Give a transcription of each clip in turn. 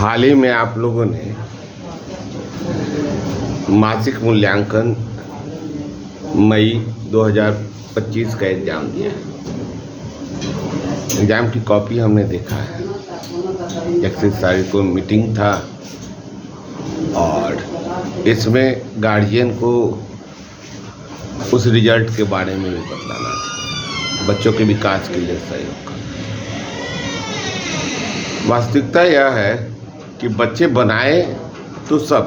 हाल ही में आप लोगों ने मासिक मूल्यांकन मई 2025 का एग्ज़ाम दिया है। एग्ज़ाम की कॉपी हमने देखा है। 31 तारीख को मीटिंग था और इसमें गार्जियन को उस रिजल्ट के बारे में भी बतलाना था, बच्चों के विकास के लिए सहयोग करना। वास्तविकता यह है कि बच्चे बनाए तो सब,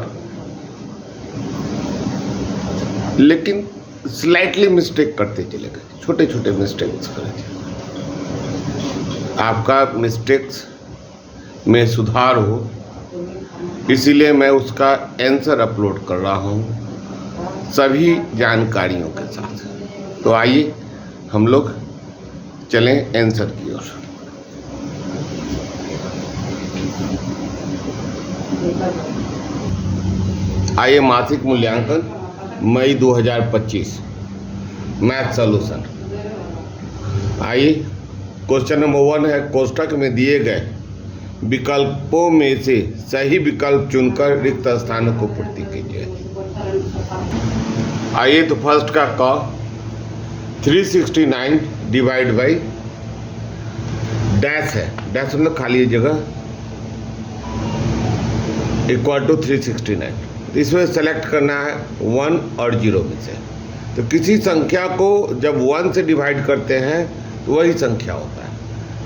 लेकिन स्लाइटली मिस्टेक करते चले गए, छोटे छोटे मिस्टेक्स करे थे। आपका मिस्टेक्स में सुधार हो, इसीलिए मैं उसका आंसर अपलोड कर रहा हूँ सभी जानकारियों के साथ। तो आइए हम लोग चलें आंसर की ओर। आइए, मासिक मूल्यांकन मई 2025 मैथ सॉल्यूशन। आइए, क्वेश्चन नंबर 1 है, कोष्ठक में दिए गए विकल्पों में से सही विकल्प चुनकर रिक्त स्थानों को पूर्ति कीजिए। आइए, तो फर्स्ट का क 369 डिवाइड बाई डैश है, डैश मतलब खाली जगह इक्वल टू 369। इसमें सेलेक्ट करना है 1 और 0 में से। तो किसी संख्या को जब 1 से डिवाइड करते हैं तो वही संख्या होता है,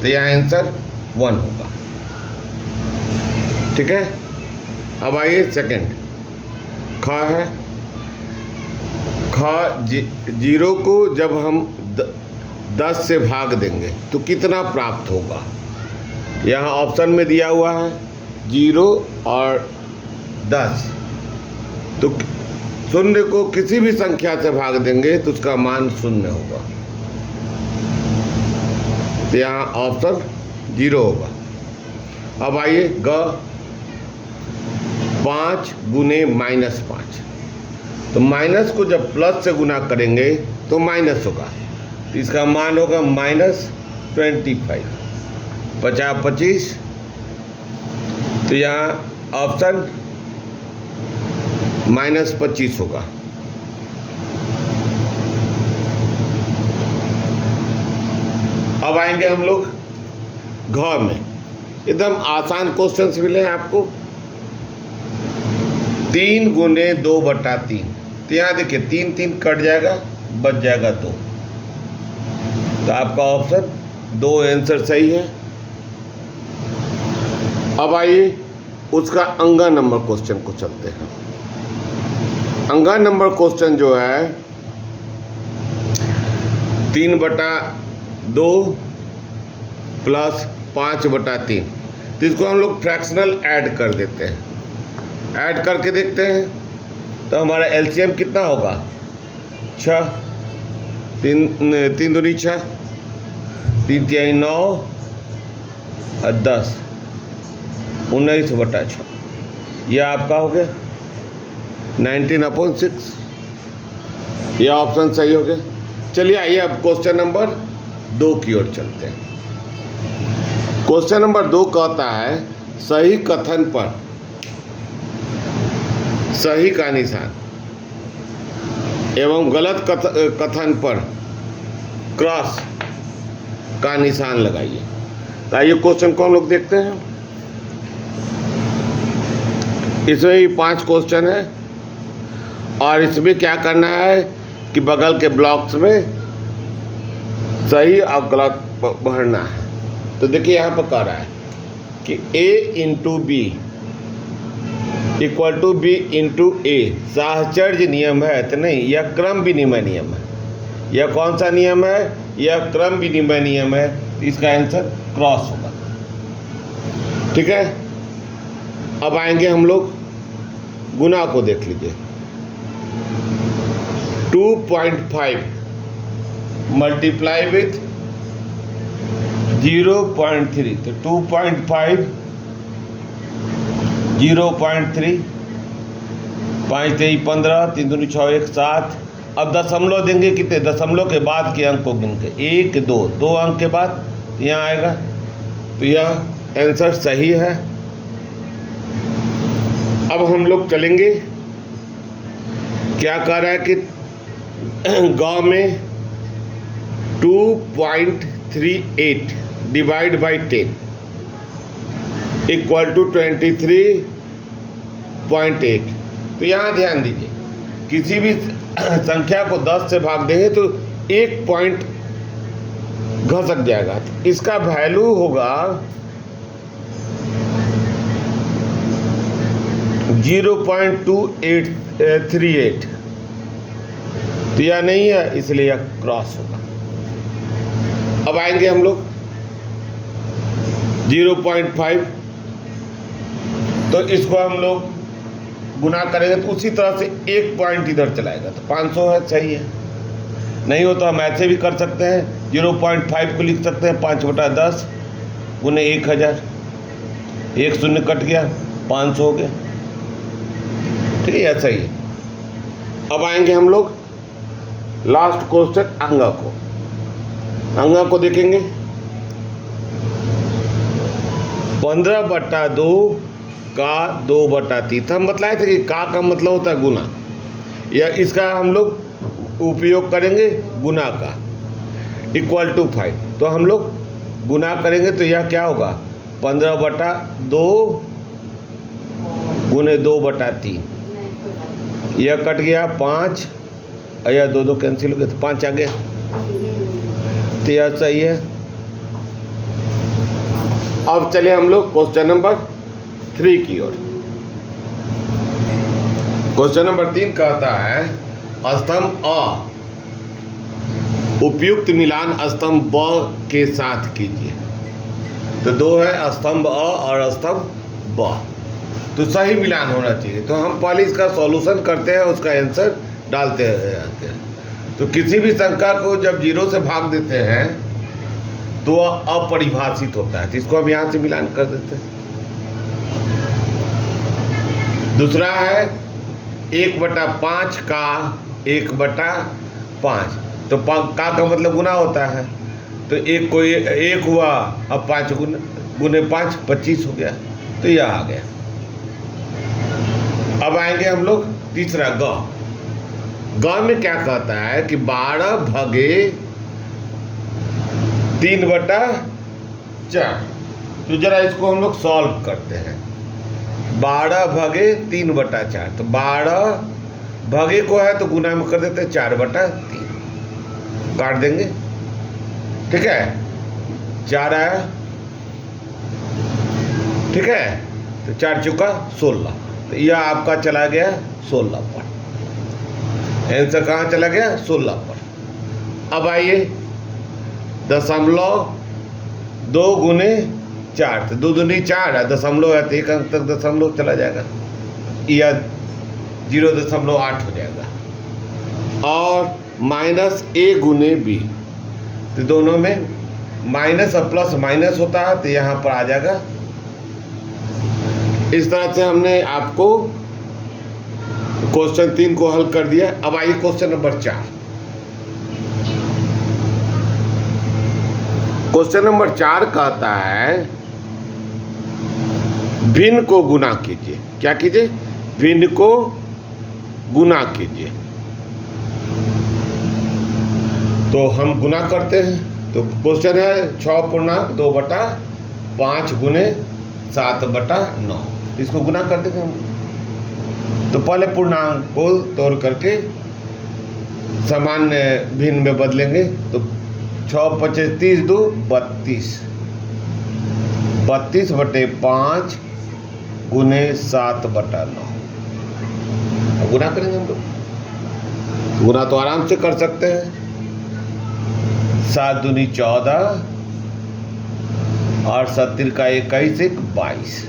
तो यहाँ आंसर 1 होगा। ठीक है। अब आइए सेकंड, ख है, ख 0 को जब हम 10 से भाग देंगे तो कितना प्राप्त होगा। यहाँ ऑप्शन में दिया हुआ है 0 और 10। तो शून्य को किसी भी संख्या से भाग देंगे तो उसका मान 0 होगा, तो यहाँ ऑप्शन 0 होगा। अब आइए ग 5 गुने -5। तो माइनस को जब प्लस से गुना करेंगे तो माइनस होगा, तो इसका मान होगा -25। 50 25, तो यहाँ ऑप्शन -25 होगा। अब आएंगे हम लोग घ में। एकदम आसान क्वेश्चंस मिले हैं आपको। 3 गुने 2/3। तो यहाँ देखिए 3 3 कट जाएगा, बच जाएगा 2। तो आपका ऑप्शन 2 आंसर सही है। अब आइए उसका अंगा नंबर क्वेश्चन को चलते हैं। अंगा नंबर क्वेश्चन जो है 3/2 प्लस 5/3। तो इसको हम लोग फ्रैक्शनल ऐड कर देते हैं। ऐड करके देखते हैं तो हमारा एलसीएम कितना होगा, 6, 3 दूनी 6, 3 तिहाई 9 और 10, 19/6। यह आपका हो गया 19/6। यह ऑप्शन सही हो गया। चलिए आइए अब क्वेश्चन नंबर 2 की ओर चलते हैं। क्वेश्चन नंबर 2 कहता है सही कथन पर सही का निशान एवं गलत कथन पर क्रॉस का निशान लगाइए। तो आइए क्वेश्चन को हम लोग देखते हैं। इसमें ही 5 क्वेश्चन है और इसमें क्या करना है कि बगल के ब्लॉक्स में सही और गलत भरना है। तो देखिए यहाँ पर कह रहा है कि A × B = B × A साहचर्य नियम है। तो नहीं, यह क्रम विनिमय नियम है। यह कौन सा नियम है? यह क्रम विनिमय नियम है। इसका आंसर क्रॉस होगा। ठीक है। अब आएंगे हम लोग गुना को देख लीजिए। 2.5 मल्टीप्लाई विथ 0.3। तो 2.5 0.3, 5 3 15, 3 दूनी 6 1 7। अब दशमलव देंगे कितने, दशमलव के बाद के अंक को गिन के 1 2 2 अंक के बाद यहाँ आएगा। तो यह आंसर सही है। अब हम लोग चलेंगे, क्या कह रहा है कि गांव में 2.38 डिवाइड बाई 10 इक्वल टू 23.8। तो यहाँ ध्यान दीजिए, किसी भी संख्या को 10 से भाग देंगे तो एक पॉइंट घसक जाएगा, तो इसका वैल्यू होगा 0.2838। तो यह नहीं है, इसलिए यह क्रॉस होगा। अब आएंगे हम लोग 0.5, तो इसको हम लोग गुना करेंगे तो उसी तरह से एक पॉइंट इधर चलाएगा, तो 500 है, सही है। नहीं हो तो हम ऐसे भी कर सकते हैं, 0.5 को लिख सकते हैं 5/10 गुने 1000, एक शून्य कट गया, 500 हो गया। ठीक है, ऐसा ही है। अब आएंगे हम लोग लास्ट क्वेश्चन अंगा को। अंगा को देखेंगे, 15/2 का 2/3। हम बतलाए थे कि का मतलब होता है गुना, या इसका हम लोग उपयोग करेंगे गुना का, इक्वल टू 5। तो हम लोग गुना करेंगे तो यह क्या होगा, 15/2 गुने 2/3। यह कट गया 5, और यह 2 कैंसिल हो गया, तो 5 आ गया। तो यह सही है। अब चले हम लोग क्वेश्चन नंबर 3 की ओर। क्वेश्चन नंबर 3 कहता है, स्तंभ अ उपयुक्त मिलान स्तंभ ब के साथ कीजिए। तो 2 है, स्तंभ अ और स्तंभ ब, तो सही मिलान होना चाहिए। तो हम पहले इसका सॉल्यूशन करते हैं, उसका आंसर डालते रहते हैं। तो किसी भी संख्या को जब 0 से भाग देते हैं तो वह अपरिभाषित होता है, तो इसको हम यहाँ से मिलान कर देते हैं। दूसरा है 1/5 का 1/5, तो का मतलब गुना होता है, तो एक को एक हुआ, अब 5 गुने 5 25 हो गया, तो यह आ गया। अब आएंगे हम लोग तीसरा ग। ग में क्या कहता है कि 12 भागे 3/4। तो जरा इसको हम लोग सॉल्व करते हैं। 12 भागे 3/4, तो 12 भागे को है तो गुना में कर देते हैं 4/3, काट देंगे। ठीक है, 4 आया, ठीक है, तो 4 चुका 16, तो यह आपका चला गया 16 पर। आंसर कहाँ चला गया, 16 पर। अब आइए 0.2 गुने 4, तो 2 दूनी 4 है, दशमलव है तो एक अंक तक दशमलव चला जाएगा, या 0.8 हो जाएगा। और -a गुने b, तो दोनों में माइनस और प्लस माइनस होता है, तो यहाँ पर आ जाएगा। इस तरह से हमने आपको क्वेश्चन 3 को हल कर दिया। अब आइए क्वेश्चन नंबर 4। क्वेश्चन नंबर 4 कहता है, भिन्न को गुना कीजिए। क्या कीजिए, भिन्न को गुना कीजिए। तो हम गुना करते हैं। तो क्वेश्चन है 6.2/5 गुने 7/9, इसको गुना कर देंगे हम। तो पहले पूर्णांक को तोड़ करके सामान्य भिन्न में बदलेंगे। तो 6×5 = 30, 2 32, 32/5 गुने 7/9। गुना करेंगे हम लोग। गुना तो आराम से कर सकते हैं। 7 दूनी 14 और 70 का 21 = 22,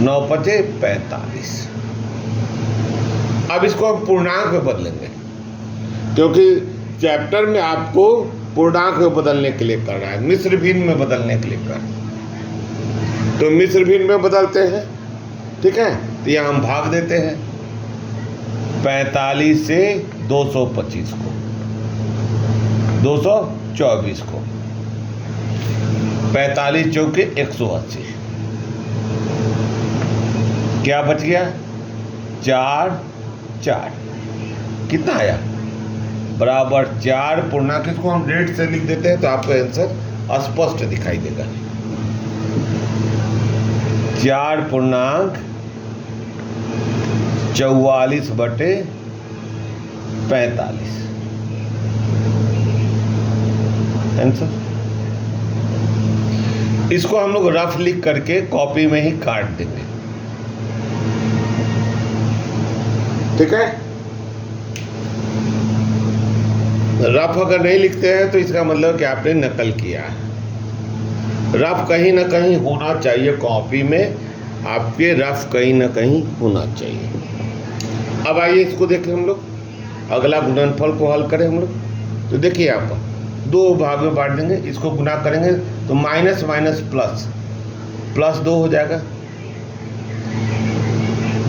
9×5 = 45। अब इसको हम पूर्णांक में बदलेंगे, क्योंकि चैप्टर में आपको पूर्णांक में बदलने के लिए कर रहा है, मिश्र भिन्न में बदलने के लिए कर रहा है। तो मिश्र भिन्न में बदलते हैं, ठीक है। तो यहाँ हम भाग देते हैं 45 से 225 को, 224 को, 45 × 4 = 180। क्या बच गया? 4 4 कितना आया? बराबर 4 पूर्णांक। इसको हम रेट से लिख देते हैं तो आपका आंसर स्पष्ट दिखाई देगा। 4 पूर्णांक 44/45 आंसर। इसको हम लोग रफ लिख करके कॉपी में ही काट देंगे, ठीक है। रफ अगर नहीं लिखते हैं तो इसका मतलब कि आपने नकल किया है। रफ कहीं ना कहीं होना चाहिए, कॉपी में आपके रफ कहीं ना कहीं होना चाहिए। अब आइए इसको देखें हम लोग, अगला गुणनफल को हल करें हम लोग। तो देखिए यहाँ पर 2 भाग में बांट देंगे, इसको गुना करेंगे तो माइनस माइनस प्लस, प्लस 2 हो जाएगा।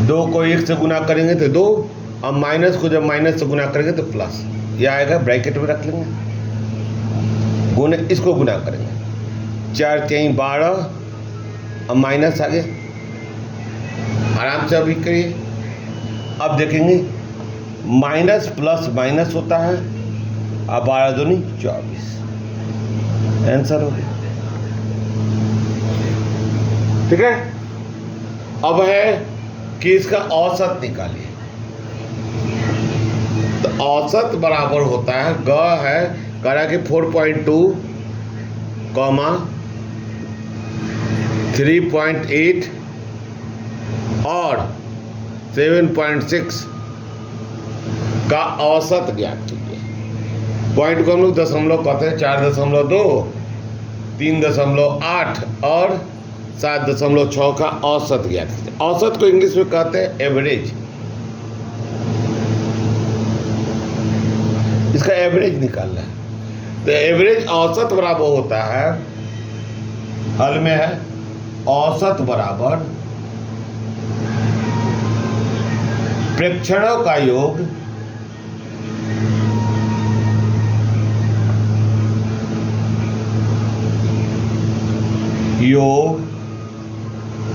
2 को 1 से गुना करेंगे तो 2, और माइनस को जब माइनस से गुना करेंगे तो प्लस, ये आएगा, ब्रैकेट में रख लेंगे। गुने इसको गुना करेंगे, 4 3 12, अब माइनस आ गया। आराम से अभी करिए। अब देखेंगे माइनस प्लस माइनस होता है, अब 12 दूनी 24 आंसर हो गया, ठीक है। अब है कि इसका औसत निकालिए। तो औसत बराबर होता है, ग है करा कि 4.2, 3.8 और 7.6 का औसत ज्ञात कीजिए। पॉइंट को हम लोग दशमलव कहते हैं, 4.2, 3.8 और 7.6 का औसत ज्ञात कीजिए। औसत को इंग्लिश में कहते हैं एवरेज। इसका एवरेज निकालना है। तो एवरेज औसत बराबर होता है, हल में है औसत बराबर प्रेक्षणों का योग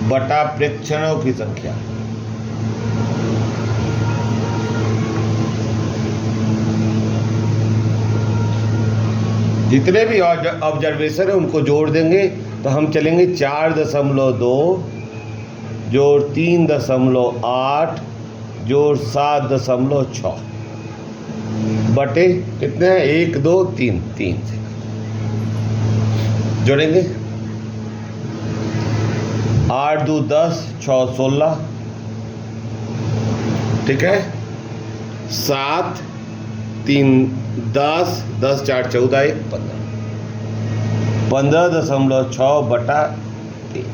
बटा प्रेक्षणों की संख्या। जितने भी ऑब्जर्वेशन है उनको जोड़ देंगे तो हम चलेंगे 4.2 जोड़ 3.8 जोड़ 7.6 बटे कितने हैं, 1 2 3 3 से जोड़ेंगे। 8 2 10, 6 16, ठीक है। 7 3 10, 10 4 14, 1 15, 15.6 बटा 3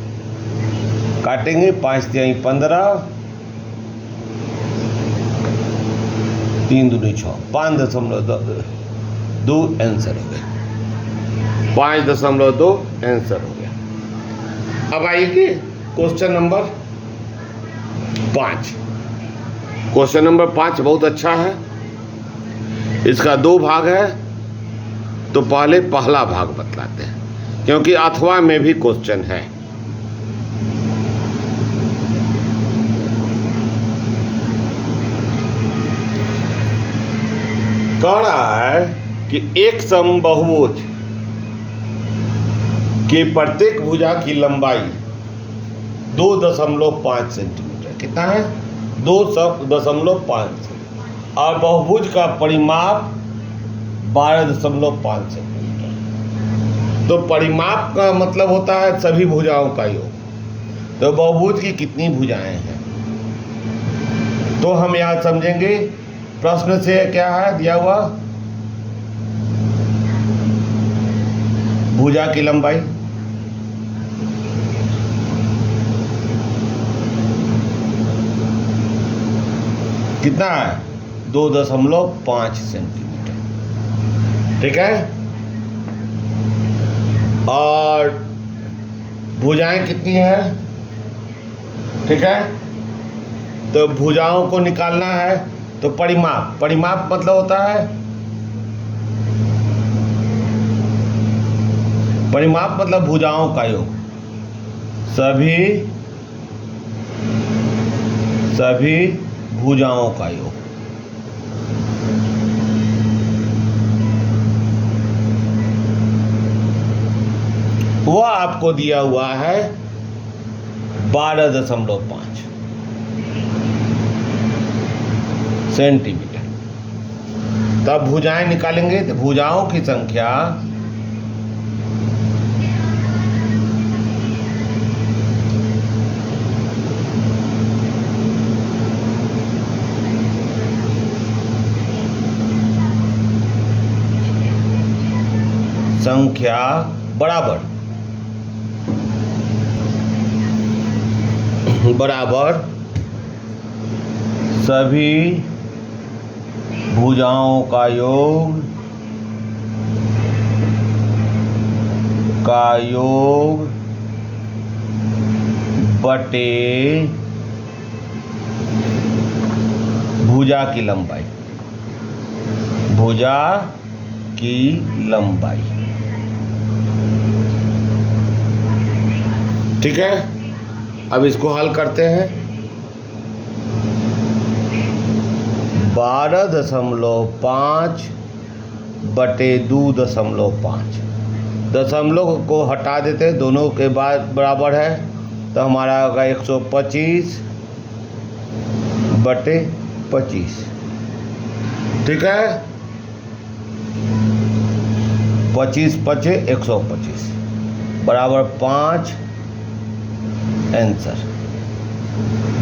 काटेंगे, 5 3 15, 3 दूनी 6, 5.2 आंसर हो गया। 5.2 आंसर हो गया। अब आइए कि क्वेश्चन नंबर 5। क्वेश्चन नंबर 5 बहुत अच्छा है। इसका 2 भाग है, तो पहले पहला भाग बतलाते हैं क्योंकि अथवा में भी क्वेश्चन है। कह रहा है कि एक समबाहुभुज के प्रत्येक भुजा की लंबाई 2.5 सेंटीमीटर, कितना है 2.5 और बहुभुज का परिमाप 12.5 सेंटीमीटर। तो परिमाप का मतलब होता है सभी भुजाओं का योग। तो बहुभुज की कितनी भुजाएं हैं, तो हम यहां समझेंगे। प्रश्न से क्या है दिया हुआ, भुजा की लंबाई कितना है 2.5 सेंटीमीटर, ठीक है। और भुजाएं कितनी है, ठीक है। तो भुजाओं को निकालना है तो परिमाप मतलब होता है, परिमाप मतलब भुजाओं का योग, सभी सभी भुजाओं का योग। वह आपको दिया हुआ है 12.5 सेंटीमीटर। तब भुजाएं निकालेंगे तो भुजाओं की संख्या बराबर सभी भुजाओं का योग बटे भुजा की लंबाई। ठीक है, अब इसको हल करते हैं। 12.5 बटे 2.5। दशमलव को हटा देते हैं, दोनों के बाद बराबर है, तो हमारा होगा 125 बटे 25। ठीक है, 25 पचे 125 बराबर 5। आंसर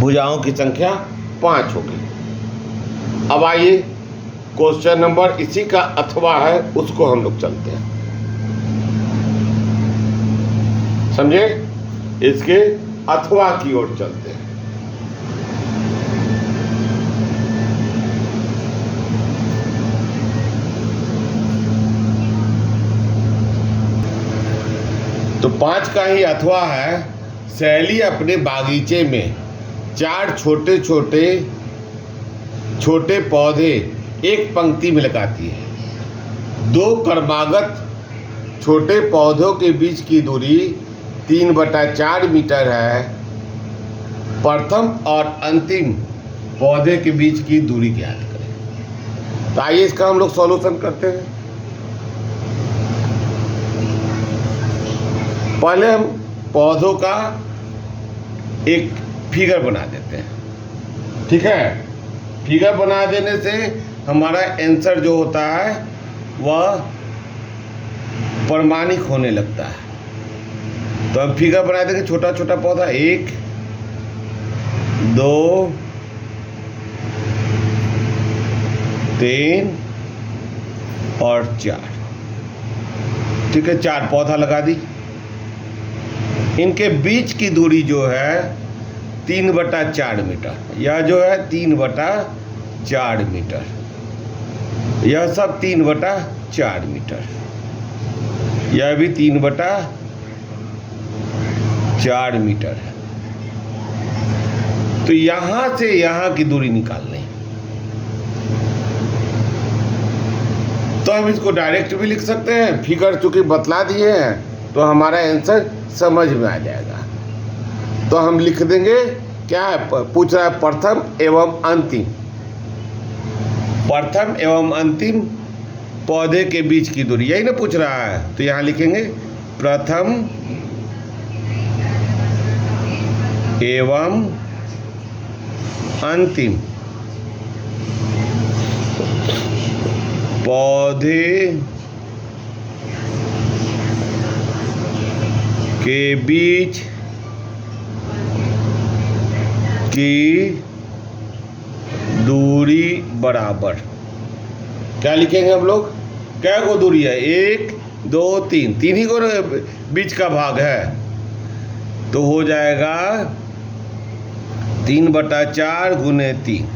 भुजाओं की संख्या 5 होगी। अब आइए क्वेश्चन नंबर इसी का अथवा है, उसको हम लोग चलते हैं। समझे, इसके अथवा की ओर चलते हैं। तो 5 का ही अथवा है। सहेली अपने बागीचे में 4 छोटे पौधे एक पंक्ति में लगाती है। 2 क्रमागत छोटे पौधों के बीच की दूरी 3/4 मीटर है। प्रथम और अंतिम पौधे के बीच की दूरी ज्ञात करें। तो आइए इसका हम लोग सॉल्यूशन करते हैं। पहले हम पौधों का एक फिगर बना देते हैं। ठीक है, फिगर बना देने से हमारा आंसर जो होता है वह प्रमाणिक होने लगता है। तो हम फिगर बना देंगे। छोटा छोटा पौधा 1 2 3 और 4। ठीक है, 4 पौधा लगा दी। इनके बीच की दूरी जो है 3/4 मीटर। यह जो है 3/4 मीटर, यह सब 3/4 मीटर, यह भी 3/4 मीटर है। तो यहां से यहां की दूरी निकालनी। तो हम इसको डायरेक्ट भी लिख सकते हैं, फिगर चूंकि बतला दिए हैं तो हमारा आंसर समझ में आ जाएगा। तो हम लिख देंगे, क्या है पूछ रहा है, प्रथम एवं अंतिम। प्रथम एवं अंतिम पौधे के बीच की दूरी, यही ना पूछ रहा है। तो यहां लिखेंगे प्रथम एवं अंतिम पौधे के बीच की दूरी बराबर। क्या लिखेंगे हम लोग, क्या को दूरी है, 1 2 3, 3 ही को बीच का भाग है। तो हो जाएगा 3/4 गुने 3,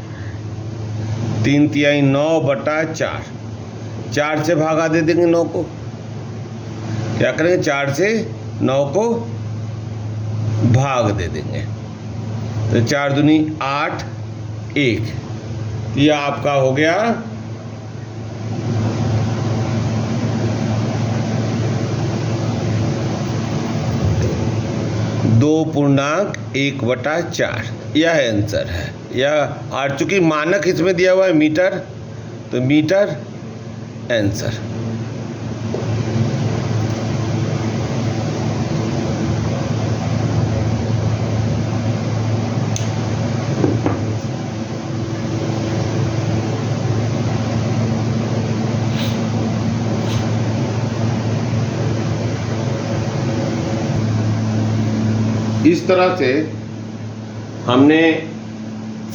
3 तिहाई 9/4। 4 से भागा दे देंगे 9 को। क्या करेंगे, 4 से 9 को भाग दे देंगे। तो 4 दूनी 8 1। यह आपका हो गया 2.1/4 यह आंसर है। यह और चूंकि मानक इसमें दिया हुआ है मीटर, तो मीटर आंसर। इस तरह से हमने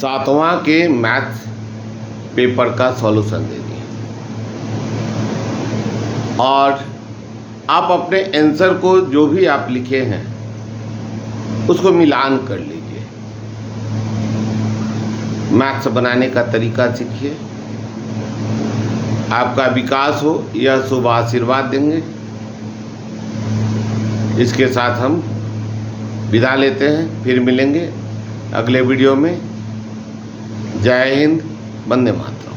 7वां के मैथ्स पेपर का सॉल्यूशन दे दिया और आप अपने आंसर को जो भी आप लिखे हैं उसको मिलान कर लीजिए। मैथ्स बनाने का तरीका सीखिए। आपका विकास हो, यह शुभ आशीर्वाद देंगे। इसके साथ हम विदा लेते हैं, फिर मिलेंगे अगले वीडियो में। जय हिंद, वंदे मातरम।